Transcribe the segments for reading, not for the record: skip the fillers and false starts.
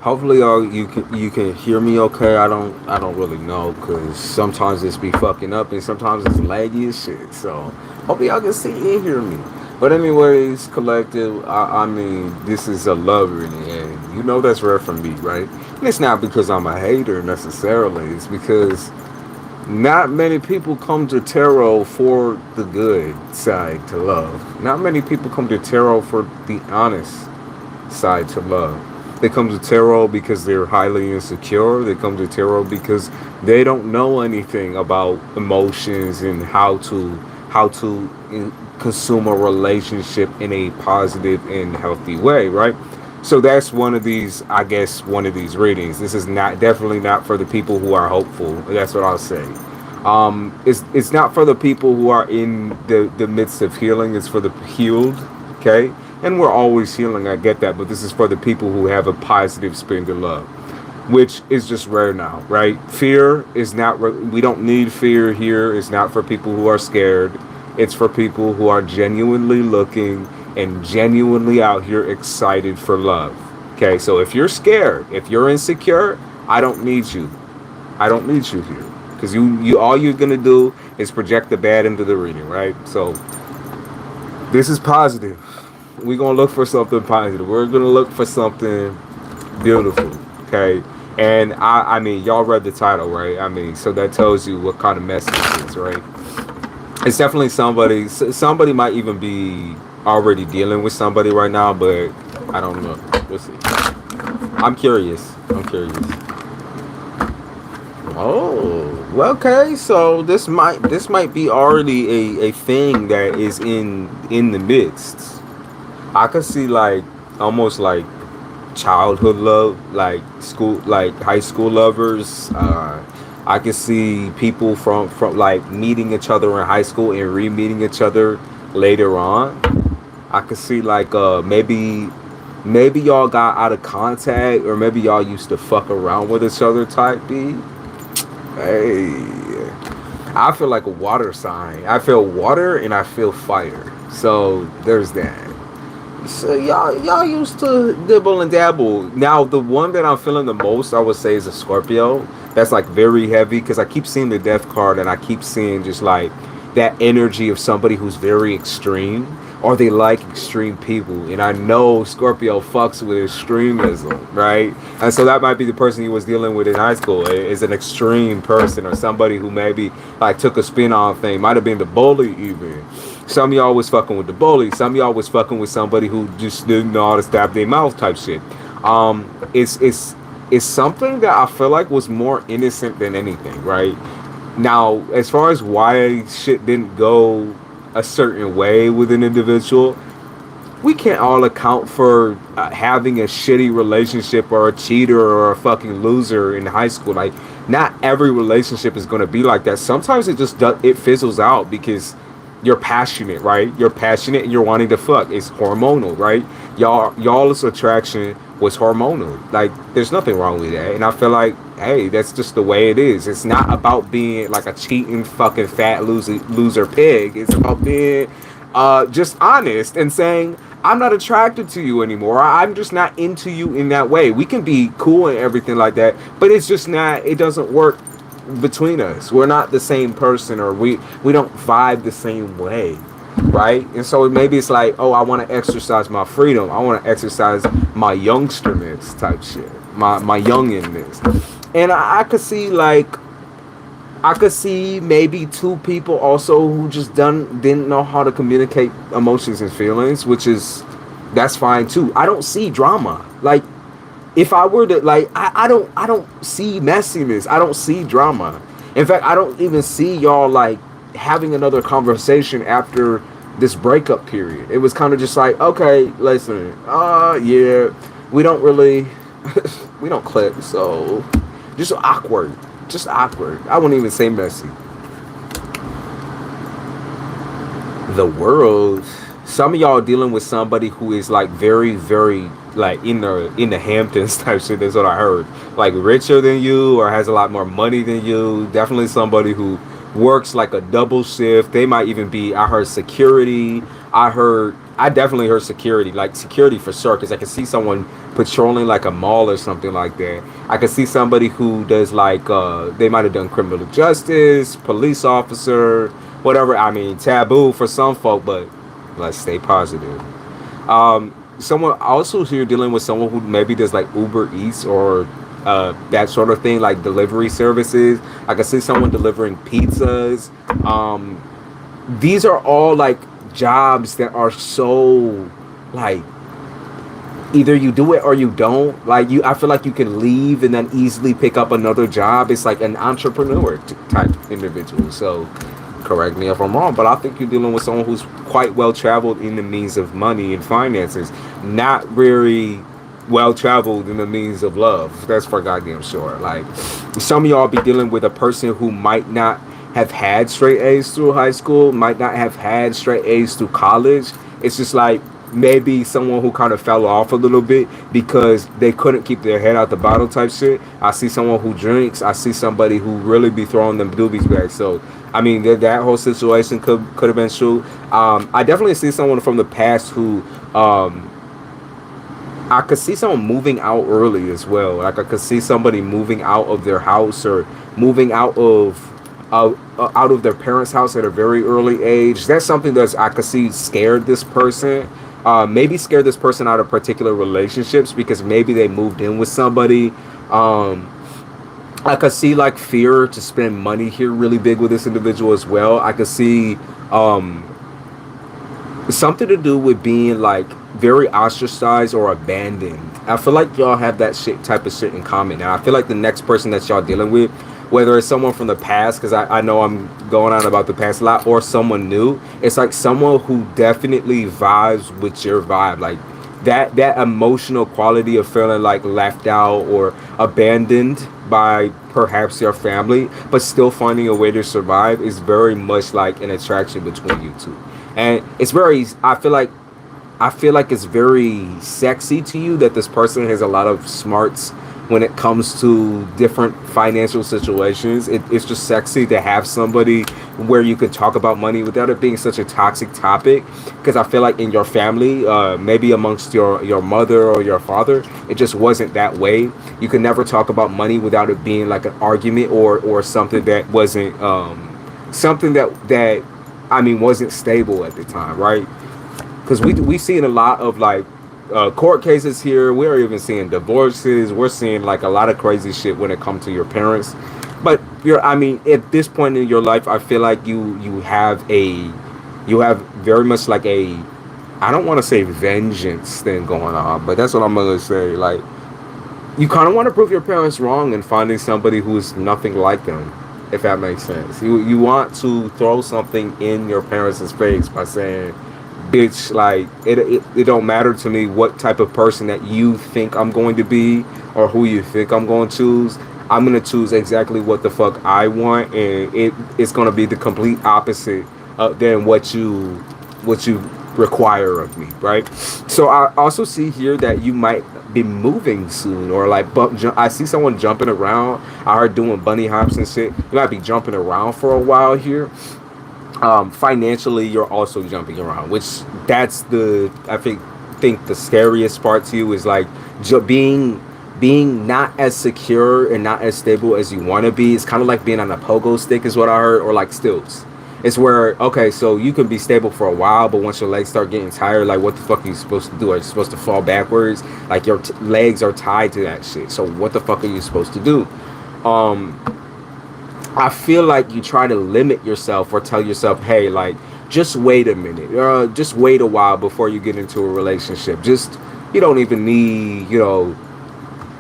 Hopefully, y'all you can hear me okay. I don't really know because sometimes it's be fucking up and sometimes it's laggy as shit. So hopefully y'all can see and hear me. But anyways, collective. I mean, this is a love reading, and you know that's rare for me, right? And it's not because I'm a hater necessarily. It's because not many people come to tarot for the good side to love. Not many people come to tarot for the honest side to love. They come to tarot because they're highly insecure. They come to tarot because they don't know anything about emotions and how to consume a relationship in a positive and healthy way, right? So that's one of these, I guess, one of these readings. This is not definitely not for the people who are hopeful. That's what I'll say. It's not for the people who are in the midst of healing. It's for the healed, okay? And we're always healing. I get that, but this is for the people who have a positive spin to love, which is just rare now, right? Fear is not. We don't need fear here. It's not for people who are scared. It's for people who are genuinely looking and genuinely out here excited for love. Okay, so if you're scared, if you're insecure, I don't need you. I don't need you here because you all you're gonna do is project the bad into the reading, right? So this is positive. We're gonna look for something positive. We're gonna look for something beautiful. Okay. And I mean, y'all read the title, right? I mean, so that tells you what kind of message it is, right? It's definitely somebody. Somebody might even be already dealing with somebody right now, but I don't know. We'll see. I'm curious. I'm curious. Oh, well, okay. So this might be already a thing that is in the midst. I could see like almost like childhood love, like school, like high school lovers. I could see people from like meeting each other in high school and re-meeting each other later on. I could see like maybe y'all got out of contact or maybe y'all used to fuck around with each other type B. Hey, I feel like a water sign. I feel water and I feel fire. So there's that. So y'all used to dibble and dabble. Now the one that I'm feeling the most, I would say, is a Scorpio. That's like very heavy because I keep seeing the death card and I keep seeing just like that energy of somebody who's very extreme or they like extreme people. And I know Scorpio fucks with extremism, right? And so that might be the person he was dealing with in high school is an extreme person or somebody who maybe like took a spin on thing. Might have been the bully even. Some of y'all was fucking with the bully. Some of y'all was fucking with somebody who just didn't know how to stab their mouth type shit. It's something that I feel like was more innocent than anything, right? Now, as far as why shit didn't go a certain way with an individual, we can't all account for having a shitty relationship or a cheater or a fucking loser in high school. Like, not every relationship is going to be like that. Sometimes it just does, it fizzles out because you're passionate, right? You're passionate and you're wanting to fuck. It's hormonal, right? Y'all's attraction was hormonal. Like, there's nothing wrong with that. And I feel like, hey, that's just the way it is. It's not about being like a cheating fucking fat loser pig. It's about being just honest and saying, I'm not attracted to you anymore. I'm just not into you in that way. We can be cool and everything like that, but it's just not, it doesn't work between us. We're not the same person, or we don't vibe the same way, right? And so maybe it's like, oh, I want to exercise my freedom. I want to exercise my youngsterness type shit, my younginness. And I could see like I could see maybe two people also who just didn't know how to communicate emotions and feelings, which is that's fine too. I don't see drama. Like, if I were to like I don't see messiness. I don't see drama. In fact, I don't even see y'all like having another conversation after this breakup period. It was kind of just like, okay, listen, yeah, we don't really we don't click, so just awkward. Just awkward. I wouldn't even say messy. The world. Some of y'all dealing with somebody who is like very, very like in the Hamptons type shit. That's what I heard. Like richer than you or has a lot more money than you. Definitely somebody who works like a double shift. They might even be. I heard security. I definitely heard security, like security for sure, because I can see someone patrolling like a mall or something like that. I can see somebody who does like they might have done criminal justice, police officer, whatever. I mean, taboo for some folk, but let's stay positive. Someone also here dealing with someone who maybe does like Uber Eats or that sort of thing, like delivery services. I can see someone delivering pizzas. These are all like jobs that are so like either you do it or you don't. Like you, I feel like you can leave and then easily pick up another job. It's like an entrepreneur type individual. So correct me if I'm wrong, but I think you're dealing with someone who's quite well traveled in the means of money and finances, not very well traveled in the means of love. That's for goddamn sure. Like some of y'all be dealing with a person who might not have had straight A's through high school, might not have had straight A's through college. It's just like maybe someone who kind of fell off a little bit because they couldn't keep their head out the bottle type shit. I see someone who drinks. I see somebody who really be throwing them doobies back. So I mean that whole situation could have been true. I definitely see someone from the past who I could see someone moving out early as well. Like I could see somebody moving out of their house or moving out of their parents' house at a very early age. That's something that I could see scared this person. Maybe scared this person out of particular relationships because maybe they moved in with somebody. I could see like fear to spend money here really big with this individual as well. I could see something to do with being like very ostracized or abandoned. I feel like y'all have that shit type of shit in common. And I feel like the next person that y'all dealing with, whether it's someone from the past, because I know I'm going on about the past a lot, or someone new, it's like someone who definitely vibes with your vibe. Like that emotional quality of feeling like left out or abandoned by perhaps your family, but still finding a way to survive is very much like an attraction between you two. And it's very, I feel like it's very sexy to you that this person has a lot of smarts when it comes to different financial situations. It's just sexy to have somebody where you could talk about money without it being such a toxic topic. Because I feel like in your family, maybe amongst your mother or your father, it just wasn't that way. You could never talk about money without it being like an argument or something that wasn't something that I mean wasn't stable at the time, right? Because we seen a lot of like court cases here. We're even seeing divorces. We're seeing like a lot of crazy shit when it comes to your parents. But I mean, at this point in your life, I feel like you have very much like a, I don't want to say vengeance thing going on, but that's what I'm gonna say. Like you kind of want to prove your parents wrong and finding somebody who's nothing like them, if that makes sense. You want to throw something in your parents' face by saying, bitch, like it don't matter to me what type of person that you think I'm going to be or who you think I'm going to choose. I'm going to choose exactly what the fuck I want, and it's going to be the complete opposite than what you require of me, right? So I also see here that you might be moving soon, or like I see someone jumping around. I heard doing bunny hops and shit. You might be jumping around for a while here. Financially, you're also jumping around, which that's I think the scariest part to you is like being not as secure and not as stable as you want to be. It's kind of like being on a pogo stick is what I heard, or like stilts. It's where, okay, so you can be stable for a while, but once your legs start getting tired, like what the fuck are you supposed to do? Are you supposed to fall backwards? Like your legs are tied to that shit. So what the fuck are you supposed to do? I feel like you try to limit yourself or tell yourself, hey, like, just wait a minute. Just wait a while before you get into a relationship. You don't even need,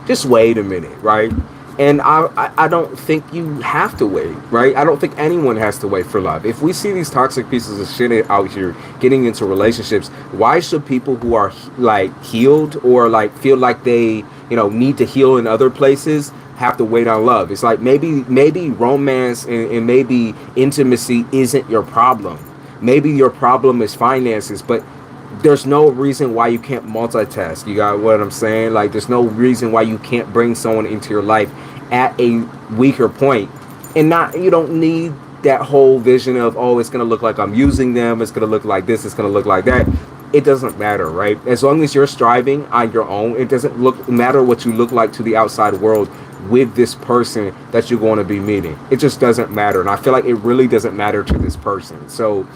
just wait a minute, right? And I don't think you have to wait, right? I don't think anyone has to wait for love. If we see these toxic pieces of shit out here getting into relationships, why should people who are like healed or like feel like they, need to heal in other places have to wait on love? It's like maybe romance and maybe intimacy isn't your problem. Maybe your problem is finances, but there's no reason why you can't multitask. You got what I'm saying? Like there's no reason why you can't bring someone into your life at a weaker point, and you don't need that whole vision of, oh, it's gonna look like I'm using them, it's gonna look like this, it's gonna look like that. it doesn't matter, right? As long as you're striving on your own, it doesn't look matter what you look like to the outside world with this person that you're going to be meeting. It just doesn't matter. And I feel like it really doesn't matter to this person. So,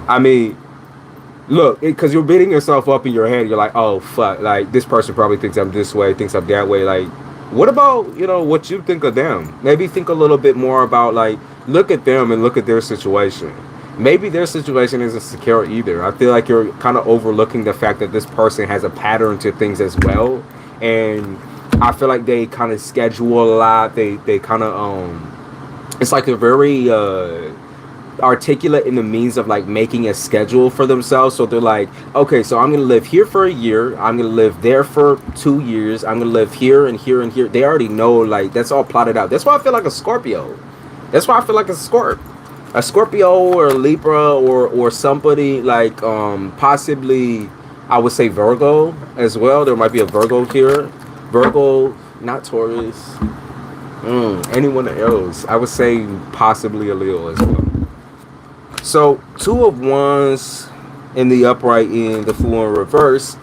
I mean, look, because you're beating yourself up in your head. You're like, oh, fuck. Like, this person probably thinks I'm this way, thinks I'm that way. Like, what about, what you think of them? Maybe think a little bit more about, like, look at them and look at their situation. Maybe their situation isn't secure either. I feel like you're kind of overlooking the fact that this person has a pattern to things as well. And I feel like they kind of schedule a lot. They kind of, it's like they're very, articulate in the means of like making a schedule for themselves. So they're like, okay, so I'm gonna live here for a year, I'm gonna live there for 2 years, I'm gonna live here and here and here. They already know, like, that's all plotted out. That's why I feel like a Scorpio. That's why I feel like a Scorpio or a Libra or somebody like possibly I would say Virgo as well. There might be a Virgo here. Virgo, not Taurus. Anyone else? I would say possibly a Leo as well. So, two of wands in the upright in the Fool in reverse.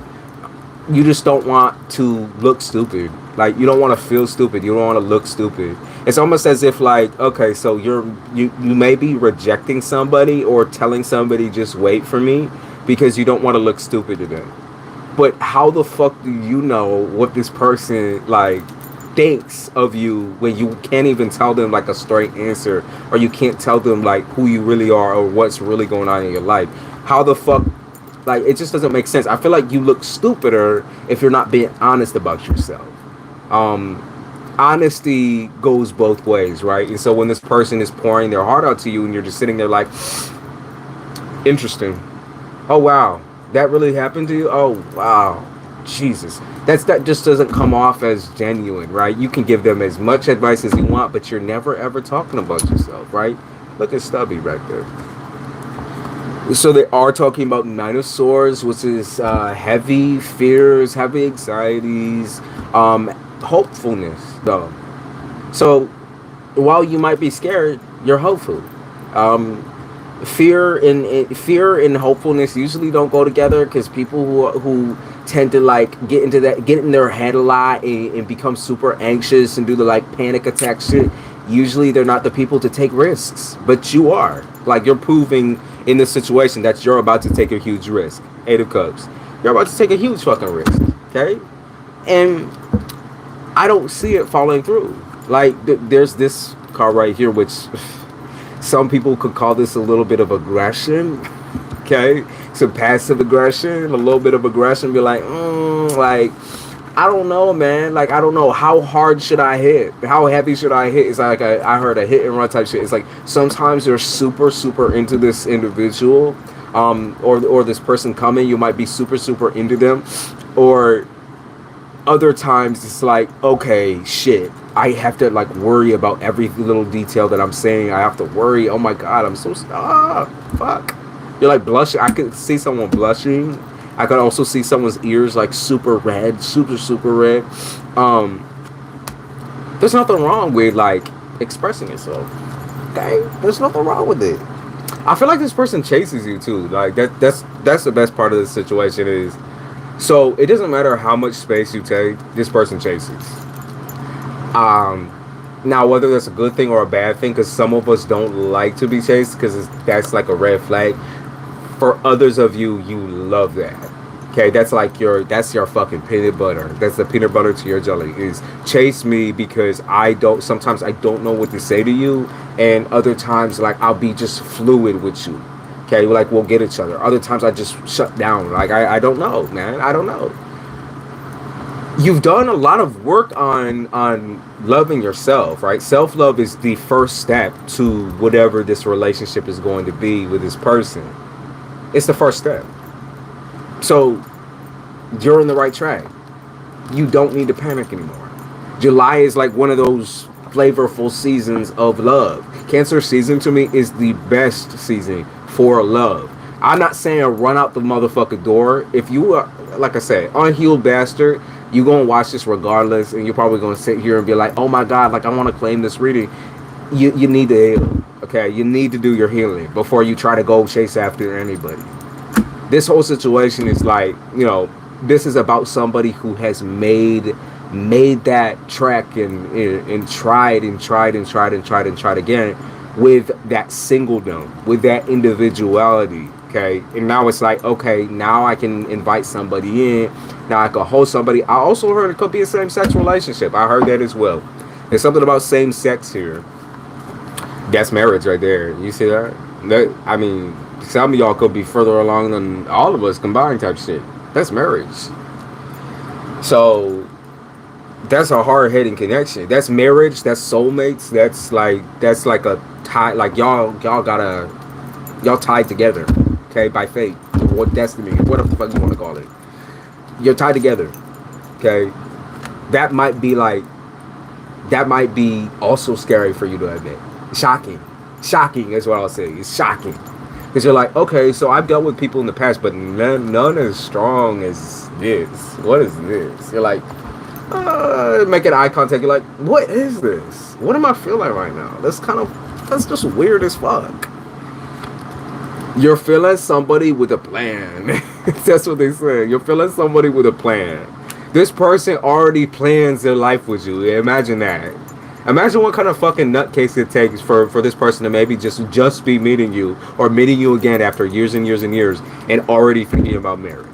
You just don't want to look stupid. Like, you don't want to feel stupid. You don't want to look stupid. It's almost as if, like, okay, so you may be rejecting somebody or telling somebody just wait for me because you don't want to look stupid to them. But how the fuck do you know what this person, like, thinks of you when you can't even tell them like a straight answer, or you can't tell them like who you really are or what's really going on in your life? How the fuck, like, it just doesn't make sense. I feel like you look stupider if you're not being honest about yourself. Honesty goes both ways, right? And so when this person is pouring their heart out to you and you're just sitting there like, interesting, oh wow, that really happened to you, oh wow, Jesus, that just doesn't come off as genuine, right? You can give them as much advice as you want, but you're never ever talking about yourself, right? Look at Stubby right there. So they are talking about Nine of Swords, which is heavy fears, heavy anxieties, hopefulness though. So while you might be scared, you're hopeful. Fear and hopefulness usually don't go together, because people who tend to like get in their head a lot and become super anxious and do the like panic attack shit, usually they're not the people to take risks. But you are, like, you're proving in this situation that you're about to take a huge risk. Eight of Cups, you're about to take a huge fucking risk, okay? And I don't see it falling through. Like, there's this card right here, which some people could call this a little bit of aggression, okay? Some passive aggression, a little bit of aggression. Be like, like, I don't know, man. Like, I don't know. How hard should I hit? How heavy should I hit? It's like I heard a hit and run type shit. It's like sometimes you're super, super into this individual, or this person coming. You might be super, super into them, or other times it's like, okay, shit, I have to like worry about every little detail that I'm saying. I have to worry. Oh my god, I'm so fuck. You're like blushing. I could see someone blushing. I could also see someone's ears like super red, super, super red. There's nothing wrong with like expressing yourself. Okay, there's nothing wrong with it. I feel like this person chases you too. Like that's the best part of the situation is. So it doesn't matter how much space you take, this person chases. Now whether that's a good thing or a bad thing, because some of us don't like to be chased, because that's like a red flag. For others of you, you love that. Okay, that's your fucking peanut butter. That's the peanut butter to your jelly. Is chase me because sometimes I don't know what to say to you, and other times like I'll be just fluid with you. Okay, like we'll get each other. Other times I just shut down. Like I don't know, man. I don't know. You've done a lot of work on loving yourself, right? Self-love is the first step to whatever this relationship is going to be with this person. It's the first step. So you're in the right track. You don't need to panic anymore. July is like one of those flavorful seasons of love. Cancer season to me is the best season for love. I'm not saying run out the motherfucking door. If you are, like I said, unhealed bastard, you gonna watch this regardless, and you're probably gonna sit here and be like, oh my god, like I want to claim this reading. You need to heal. Okay, you need to do your healing before you try to go chase after anybody. This whole situation is like, this is about somebody who has made that track and tried and tried and tried and tried and tried again with that singledom, with that individuality. Okay, and now it's like, okay, now I can invite somebody in. Now I can host somebody. I also heard it could be a same-sex relationship. I heard that as well. There's something about same sex here. That's marriage right there. You see that? I mean, some of y'all could be further along than all of us combined type shit. That's marriage. So that's a hard-hitting connection. That's marriage. That's soulmates. That's like a tie. Like y'all tied together. Okay, by fate or destiny, whatever the fuck you want to call it. You're tied together. Okay, that might be also scary for you to admit. Shocking is what I'll say. It's shocking because you're like, okay, so I've dealt with people in the past, but none as strong as this. What is this? You're like, making eye contact. You're like, what is this? What am I feeling right now? That's just weird as fuck. You're feeling somebody with a plan. That's what they say. You're feeling somebody with a plan. This person already plans their life with you. Imagine that. Imagine what kind of fucking nutcase it takes for this person to maybe just be meeting you or meeting you again after years and years and years and already thinking about marriage.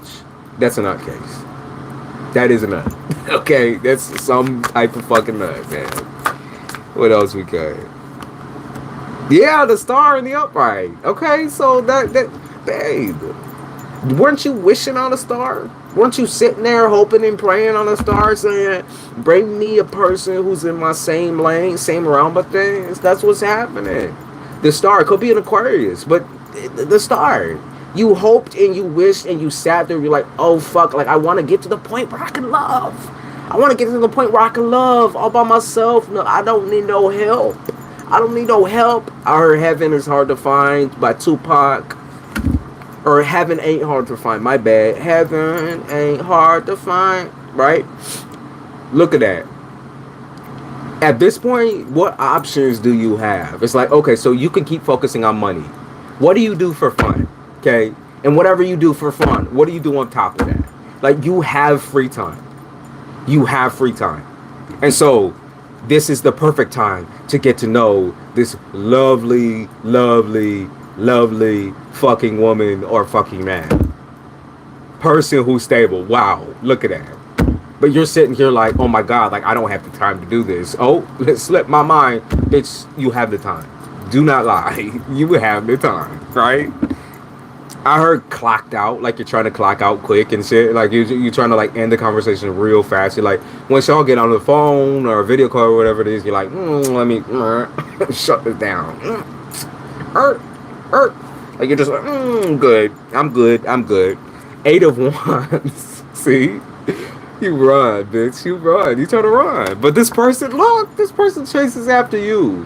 That's a nutcase. That is a nut. Okay, that's some type of fucking nut, man. What else we got? Yeah, the star in the upright. Okay, so that babe, weren't you wishing on a star? Weren't you sitting there hoping and praying on a star, saying, "Bring me a person who's in my same lane, same realm of things"? That's what's happening. The star could be an Aquarius, but the star. You hoped and you wished and you sat there. You're like, "Oh fuck! Like I want to get to the point where I can love. I want to get to the point where I can love all by myself. No, I don't need no help." I don't need no help. I heard Heaven is Hard to Find by Tupac. Or Heaven Ain't Hard to Find. My bad. Heaven ain't hard to find. Right? Look at that. At this point, what options do you have? It's like, okay, so you can keep focusing on money. What do you do for fun? Okay? And whatever you do for fun, what do you do on top of that? Like, you have free time. You have free time. And so this is the perfect time to get to know this lovely, lovely, lovely fucking woman or fucking man. Person who's stable. Wow, look at that. But you're sitting here like, oh my God, like I don't have the time to do this. Oh, it slipped my mind. Bitch, you have the time. Do not lie. You have the time, right? I heard clocked out, like you're trying to clock out quick and shit. Like you're trying to like end the conversation real fast. You're like, once y'all get on the phone or a video call or whatever it is, you're like, let me shut this down. Like you're just like, good. I'm good. 8 of Wands. See? You run, bitch. You run. You try to run. But this person, look, this person chases after you.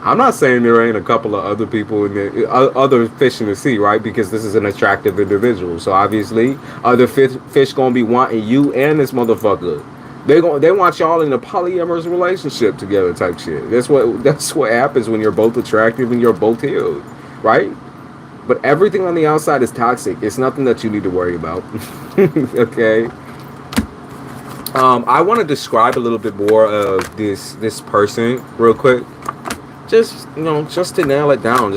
I'm not saying there ain't a couple of other people in the other fish in the sea, right? Because this is an attractive individual. So obviously, other fish gonna be wanting you and this motherfucker. They want y'all in a polyamorous relationship together, type shit. That's what happens when you're both attractive and you're both healed, right? But everything on the outside is toxic. It's nothing that you need to worry about. Okay. I want to describe a little bit more of this person real quick. Just to nail it down.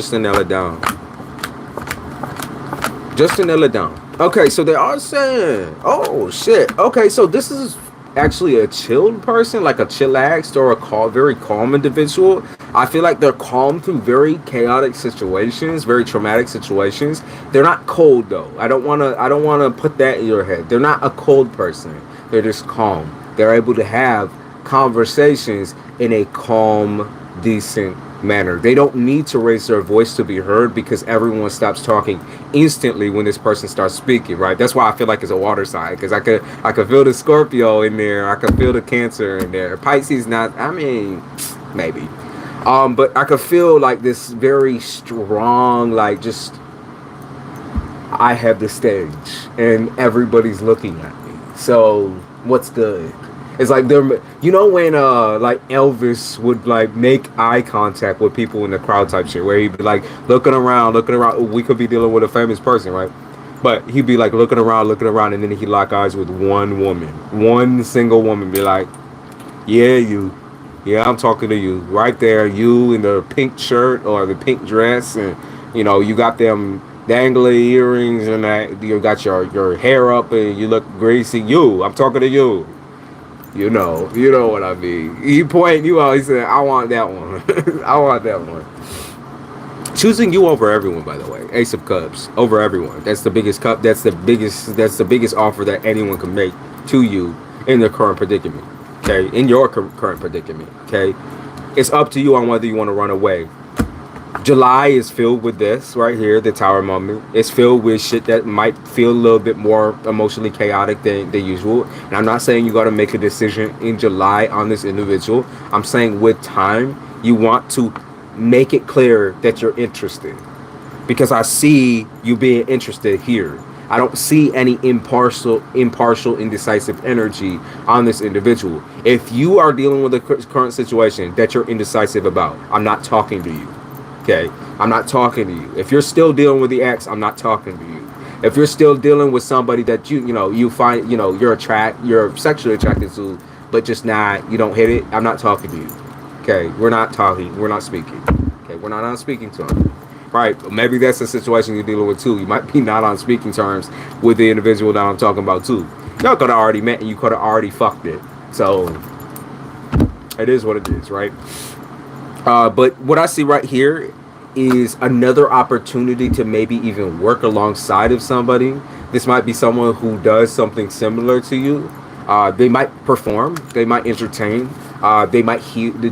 Okay, so they are saying, oh shit. Okay, so this is actually a chilled person, like a chillaxed or a very calm individual. I feel like they're calm through very chaotic situations, very traumatic situations. They're not cold though. I don't wanna put that in your head. They're not a cold person. They're just calm. They're able to have conversations in a calm, decent manner. They don't need to raise their voice to be heard because everyone stops talking instantly when this person starts speaking, right? That's why I feel like it's a water sign, because I could feel the Scorpio in there. I could feel the Cancer in there. Pisces not, I mean, maybe. But I could feel like this very strong, like just, I have the stage and everybody's looking at me. So what's good? It's like they're, when like Elvis would like make eye contact with people in the crowd type shit, where he'd be like looking around. We could be dealing with a famous person, right? But he'd be like looking around, and then he'd lock eyes with one woman, one single woman, be like, yeah, you. Yeah, I'm talking to you. Right there, you in the pink shirt or the pink dress, and you got them dangly earrings, and that you got your hair up, and you look greasy. You, I'm talking to you. You know what I mean. He pointing you out. He said, "I want that one. I want that one." Choosing you over everyone, by the way. Ace of Cups over everyone. That's the biggest cup. That's the biggest. That's the biggest offer that anyone can make to you in the current predicament. Okay, in your current predicament. Okay, it's up to you on whether you want to run away. July is filled with this right here, the Tower moment. It's filled with shit that might feel a little bit more emotionally chaotic than usual. And I'm not saying you got to make a decision in July on this individual. I'm saying with time, you want to make it clear that you're interested. Because I see you being interested here. I don't see any impartial, indecisive energy on this individual. If you are dealing with a current situation that you're indecisive about, I'm not talking to you. Okay, I'm not talking to you. If you're still dealing with the ex, I'm not talking to you. If you're still dealing with somebody that you find you're sexually attracted to, but just not, you don't hit it, I'm not talking to you. Okay, we're not talking, we're not speaking. Okay, we're not on speaking terms. Right, maybe that's the situation you're dealing with too. You might be not on speaking terms with the individual that I'm talking about too. Y'all could have already met and you could have already fucked it. So it is what it is, right? But what I see right here is another opportunity to maybe even work alongside of somebody. This might be someone who does something similar to you. They might perform, they might entertain, they might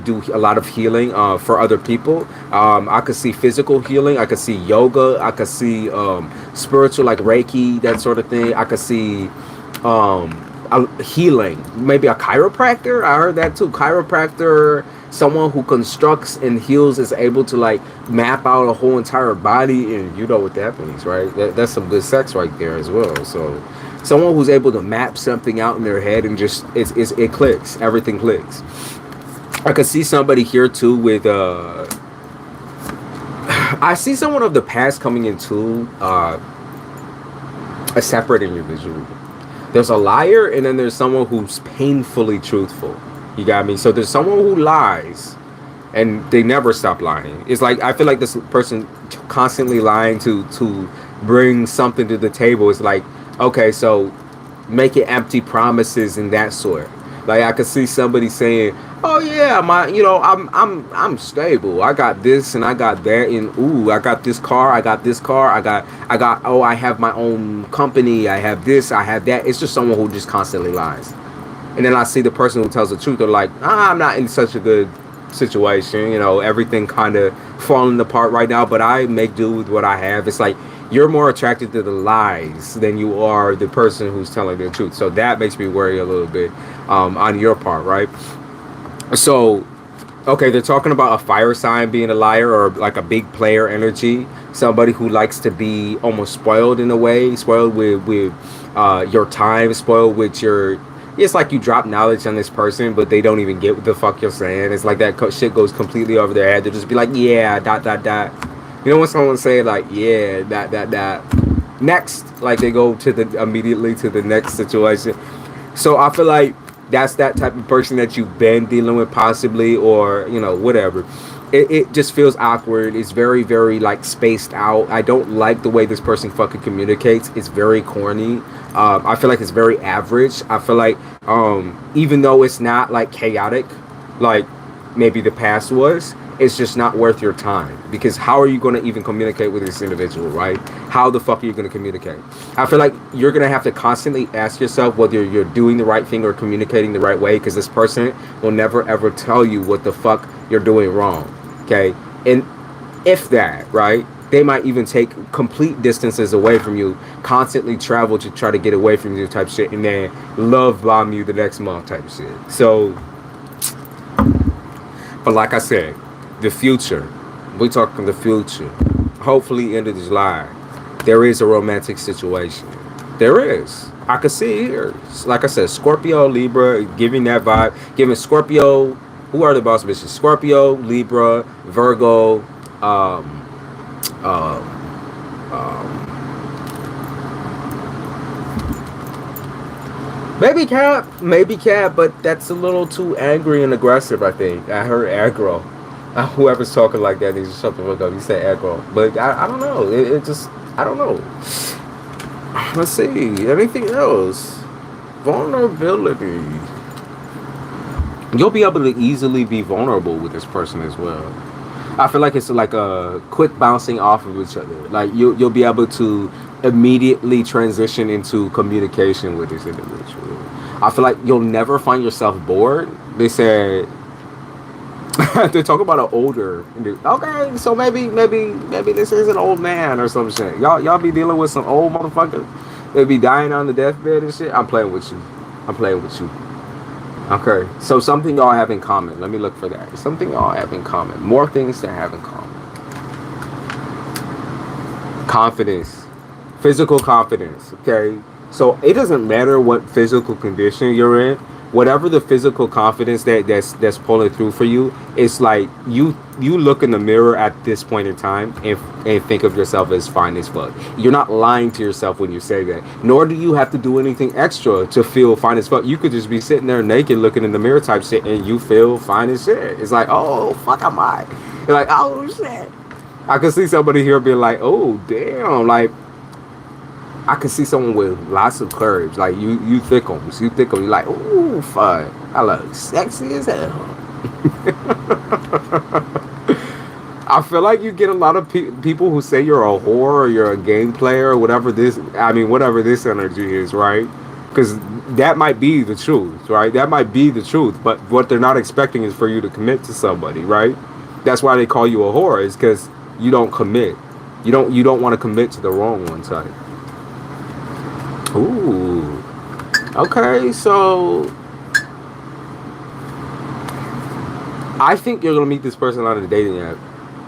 do a lot of healing for other people. I could see physical healing, I could see yoga, I could see spiritual, like Reiki, that sort of thing. I could see healing, maybe a chiropractor. I heard that too. Chiropractor, someone who constructs and heals, is able to like map out a whole entire body, and you know what that means, right? That's some good sex right there as well. So someone who's able to map something out in their head and just it clicks, everything clicks. I could see somebody here too with I see someone of the past coming into a separate individual. There's a liar, and then there's someone who's painfully truthful. You got me? So there's someone who lies, and they never stop lying. It's like, I feel like this person constantly lying to bring something to the table. It's like, okay, so making empty promises and that sort. Like, I could see somebody saying, "Oh yeah, I'm stable. I got this and I got that, and ooh, I got this car. I got this car. I got. Oh, I have my own company. I have this. I have that." It's just someone who just constantly lies. And then I see the person who tells the truth. They're like, "I'm not in such a good situation. Everything kind of falling apart right now, but I make do with what I have." It's like, you're more attracted to the lies than you are the person who's telling the truth. So that makes me worry a little bit on your part, right? So, okay, they're talking about a fire sign being a liar, or like a big player energy. Somebody who likes to be almost spoiled in a way, spoiled with your time, spoiled with your... It's like you drop knowledge on this person, but they don't even get what the fuck you're saying. It's like that shit goes completely over their head. They'll just be like, yeah, ... You know when someone say like, yeah, ... Next, like they go to immediately to the next situation. So I feel like that's that type of person that you've been dealing with, possibly, or whatever. It just feels awkward. It's very, very like spaced out. I don't like the way this person fucking communicates. It's very corny. I feel like it's very average. I feel like even though it's not like chaotic, like maybe the past was, it's just not worth your time. Because how are you going to even communicate with this individual, right? How the fuck are you going to communicate? I feel like you're going to have to constantly ask yourself whether you're doing the right thing or communicating the right way, because this person will never ever tell you what the fuck you're doing wrong. Okay? And if that, right, they might even take complete distances away from you, constantly travel to try to get away from you type shit, and then love bomb you the next month type shit. So, but like I said, the future, we talking the future, hopefully end of July, there is a romantic situation. There is. I could see it here. Like I said, Scorpio, Libra, giving that vibe, giving Scorpio, who are the boss bitches? Scorpio, Libra, Virgo, maybe Cap, but that's a little too angry and aggressive. I think I heard aggro. Whoever's talking like that needs to shut the fuck up. You say aggro, but I don't know. It just I don't know. Let's see. Anything else? Vulnerability. You'll be able to easily be vulnerable with this person as well. I feel like it's like a quick bouncing off of each other. Like you'll be able to immediately transition into communication with this individual. I feel like you'll never find yourself bored. They said they talk about an older. Okay, so maybe this is an old man or some shit. Y'all be dealing with some old motherfuckers. They be dying on the deathbed and shit. I'm playing with you. I'm playing with you. Okay, so something y'all have in common. Let me look for that. Something y'all have in common. More things to have in common. Confidence. Physical confidence. Okay, so it doesn't matter what physical condition you're in. Whatever the physical confidence that's pulling through for you, it's like you look in the mirror at this point in time and think of yourself as fine as fuck. You're not lying to yourself when you say that. Nor do you have to do anything extra to feel fine as fuck. You could just be sitting there naked looking in the mirror type shit and you feel fine as shit. It's like, oh fuck am I? You're like, oh shit. I can see somebody here being like, oh damn, like I can see someone with lots of courage. Like you thick 'em. You thick 'em. You're like, ooh, fuck. I look sexy as hell. I feel like you get a lot of people who say you're a whore or you're a game player or whatever this. I mean, whatever this energy is, right? Because that might be the truth, right? That might be the truth. But what they're not expecting is for you to commit to somebody, right? That's why they call you a whore. Is because you don't commit. You don't want to commit to the wrong one type. Ooh. Okay, so I think you're gonna meet this person on a dating app.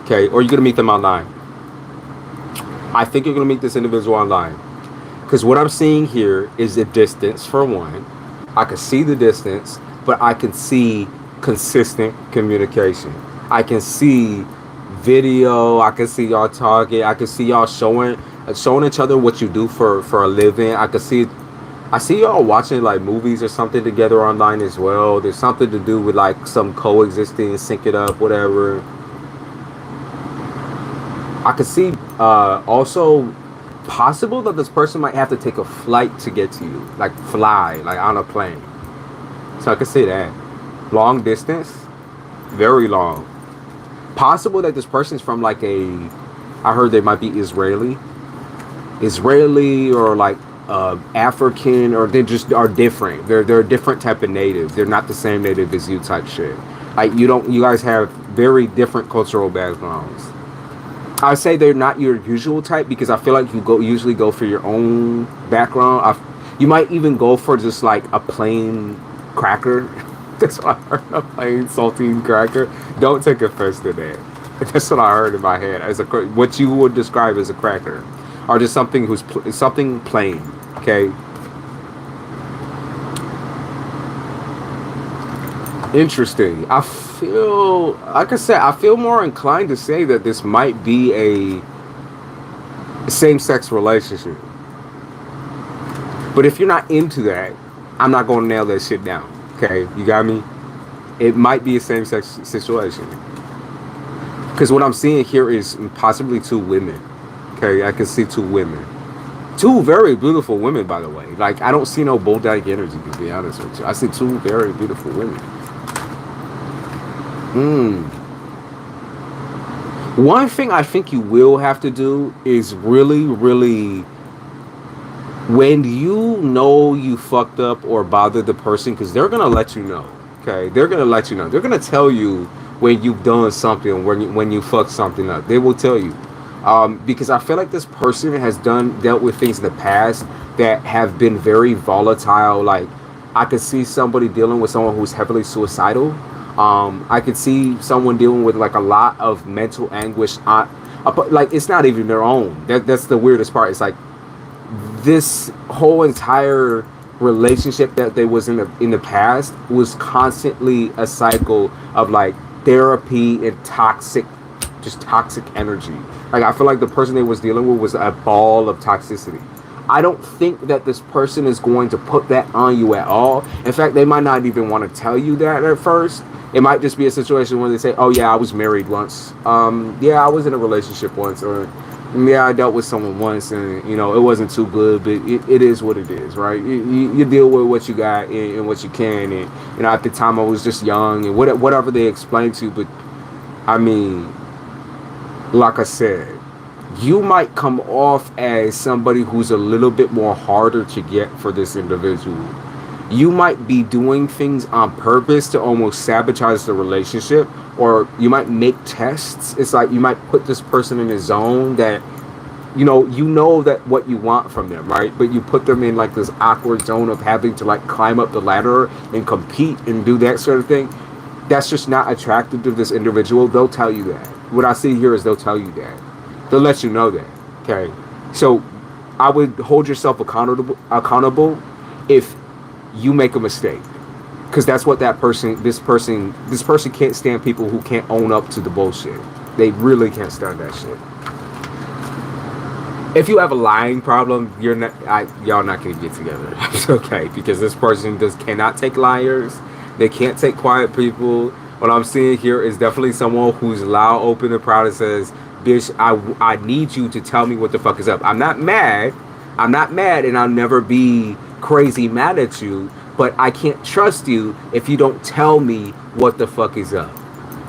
Okay, or you're gonna meet them online. I think you're gonna meet this individual online. Because what I'm seeing here is the distance for one. I can see the distance, but I can see consistent communication. I can see video, I can see y'all talking, I can see y'all showing each other what you do for a living. I see y'all watching like movies or something together online as well. There's something to do with like some coexisting, sync it up, whatever. I could see also possible that this person might have to take a flight to get to you, like fly, like on a plane. So I could see that. Long distance, very long. Possible that this person's from like I heard they might be Israeli or like African, or they just are different. They're a different type of native. They're not the same native as you type shit. Like you guys have very different cultural backgrounds. I say they're not your usual type because I feel like you usually go for your own background. You might even go for just like a plain cracker. That's what I heard, a plain saltine cracker. Don't take offense to that. That's what I heard in my head as what you would describe as a cracker, or just something something plain. Okay. Interesting. I feel, like I said, I feel more inclined to say that this might be a same-sex relationship. But if you're not into that, I'm not going to nail that shit down. Okay, you got me? It might be a same-sex situation. Because what I'm seeing here is possibly two women. Okay, I can see two women. Two very beautiful women, by the way. Like, I don't see no bulldog energy, to be honest with you. I see two very beautiful women. One thing I think you will have to do is really, really, when you know you fucked up or bothered the person, because they're going to let you know. Okay, they're going to let you know. They're going to tell you when you've done something, when you fucked something up. They will tell you. Because I feel like this person has dealt with things in the past that have been very volatile. Like, I could see somebody dealing with someone who's heavily suicidal. I could see someone dealing with like a lot of mental anguish. Like, it's not even their own. That's the weirdest part. It's like this whole entire relationship that they was in the past was constantly a cycle of like therapy and toxic energy. Like, I feel like the person they was dealing with was a ball of toxicity. I don't think that this person is going to put that on you at all. In fact, they might not even want to tell you that at first. It might just be a situation where they say, "Oh yeah, I was married once. Yeah, I was in a relationship once, or yeah, I dealt with someone once, and it wasn't too good, but it is what it is, right? You deal with what you got and what you can, and at the time I was just young and whatever they explain to you, but I mean, like I said, you might come off as somebody who's a little bit more harder to get for this individual. You might be doing things on purpose to almost sabotage the relationship, or you might make tests. It's like you might put this person in a zone that you know that what you want from them, right? But you put them in like this awkward zone of having to like climb up the ladder and compete and do that sort of thing. That's just not attractive to this individual. They'll tell you that. What I see here is they'll tell you that. They'll let you know that. Okay. So I would hold yourself accountable if you make a mistake. Because that's what this person can't stand people who can't own up to the bullshit. They really can't stand that shit. If you have a lying problem, y'all not gonna get together. It's okay, because this person cannot take liars. They can't take quiet people. What I'm seeing here is definitely someone who's loud, open, and proud and says, "Bitch, I need you to tell me what the fuck is up. I'm not mad, and I'll never be crazy mad at you. But I can't trust you if you don't tell me what the fuck is up.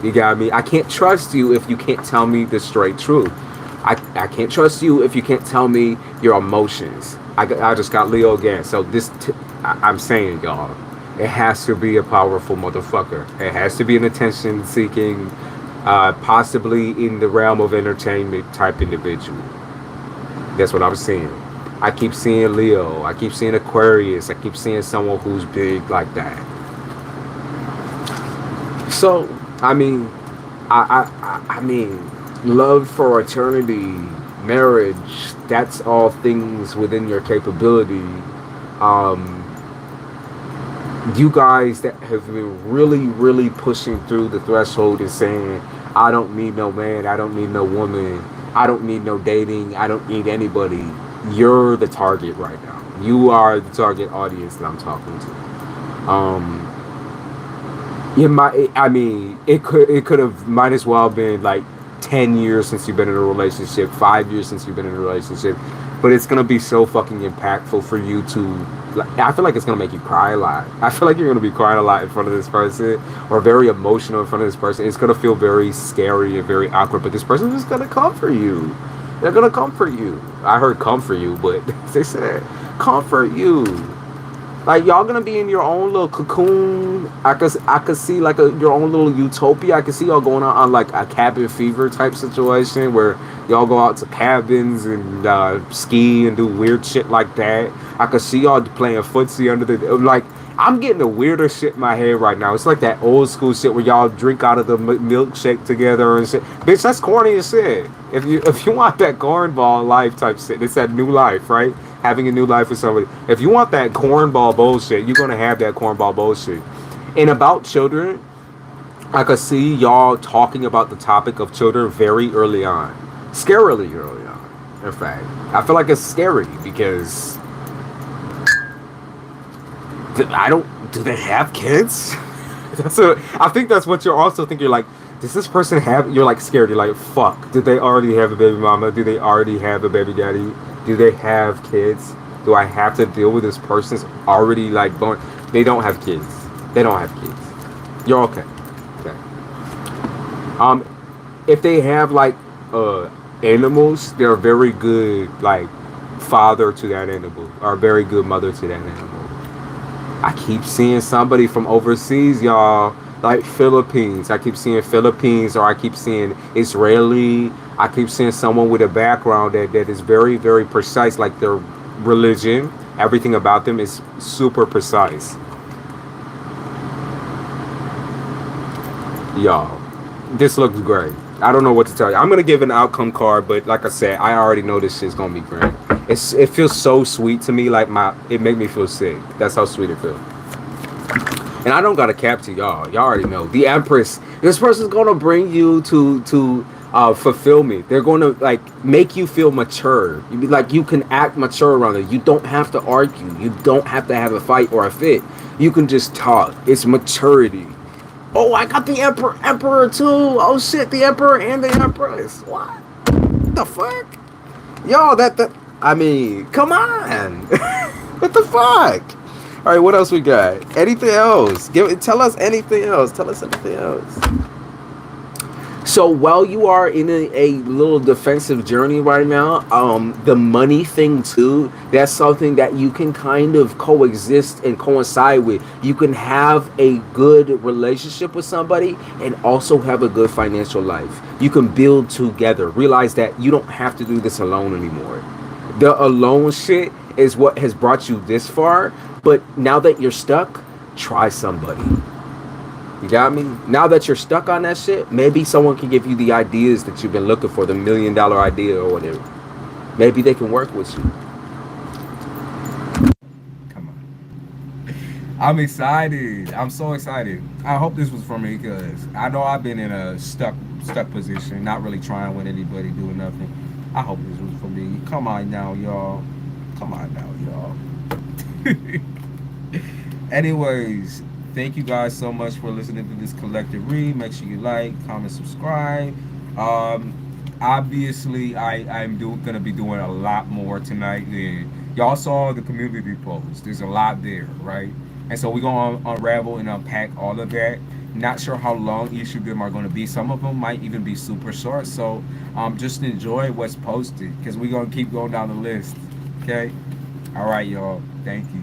You got me? I can't trust you if you can't tell me the straight truth. I can't trust you if you can't tell me your emotions." I just got Leo again. So I'm saying, y'all, it has to be a powerful motherfucker. It has to be an attention seeking, possibly in the realm of entertainment type individual. That's what I'm seeing. I keep seeing Leo. I keep seeing Aquarius. I keep seeing someone who's big like that. So, I mean, I mean, love for eternity, marriage, that's all things within your capability. You guys that have been really, really pushing through the threshold and saying, "I don't need no man, I don't need no woman, I don't need no dating, I don't need anybody." You're the target right now. You are the target audience that I'm talking to. It could have might as well been like 10 years since you've been in a relationship, 5 years since you've been in a relationship, but it's gonna be so fucking impactful for you to. I feel like it's gonna make you cry a lot. I feel like you're gonna be crying a lot in front of this person, or very emotional in front of this person. It's gonna feel very scary and very awkward, but this person is gonna comfort you. They're gonna comfort you. I heard comfort you, but they said comfort you. Like, y'all gonna be in your own little cocoon. I could see like your own little utopia. I could see y'all going on like a cabin fever type situation where y'all go out to cabins and ski and do weird shit like that. I could see y'all playing footsie under the like. I'm getting the weirdest shit in my head right now. It's like that old school shit where y'all drink out of the milkshake together and shit. Bitch, that's corny as shit. If you want that cornball life type shit, it's that new life, right? Having a new life with somebody. If you want that cornball bullshit, you're gonna have that cornball bullshit. And about children, I could see y'all talking about the topic of children very early on. Scarily early on, in fact. I feel like it's scary because do they have kids? I think that's what you're also thinking. You're like, does this person have, you're like scared. You're like, fuck, did they already have a baby mama? Do they already have a baby daddy? Do they have kids? Do I have to deal with this person's already like born? They don't have kids. They don't have kids. You're okay. Okay. If they have like animals, they're a very good like father to that animal, or a very good mother to that animal. I keep seeing somebody from overseas, y'all, like Philippines. I keep seeing Philippines, or I keep seeing Israeli. I keep seeing someone with a background that is very, very precise, like their religion. Everything about them is super precise. Y'all, this looks great. I don't know what to tell you. I'm going to give an outcome card, but like I said, I already know this shit's going to be great. It feels so sweet to me, like it make me feel sick. That's how sweet it feels. And I don't got a cap to y'all. Y'all already know. The Empress. This person's gonna bring you to fulfill me. They're going to like make you feel mature. You be like, you can act mature around it. You don't have to argue. You don't have to have a fight or a fit. You can just talk. It's maturity. Oh, I got the emperor too. Oh shit, the emperor and the empress. What the fuck? Yo, that I mean, come on. What the fuck? All right, what else we got? Anything else? Tell us anything else. Tell us anything else. So while you are in a little defensive journey right now, the money thing too, that's something that you can kind of coexist and coincide with. You can have a good relationship with somebody and also have a good financial life. You can build together. Realize that you don't have to do this alone anymore. The alone shit is what has brought you this far, but now that you're stuck, try somebody. You got me? Now that you're stuck on that shit, maybe someone can give you the ideas that you've been looking for, the $1 million idea or whatever. Maybe they can work with you. Come on. I'm excited. I'm so excited. I hope this was for me because I know I've been in a stuck position, not really trying with anybody, doing nothing. I hope this was for me. Come on now, y'all. Come on now, y'all. Anyways, thank you guys so much for listening to this collective read. Make sure you like, comment, subscribe. Obviously, I'm gonna be doing a lot more tonight. And y'all saw the community post. There's a lot there, right? And so we're gonna unravel and unpack all of that. Not sure how long each of them are gonna be. Some of them might even be super short. So just enjoy what's posted because we're gonna keep going down the list. Okay. All right, y'all. Thank you.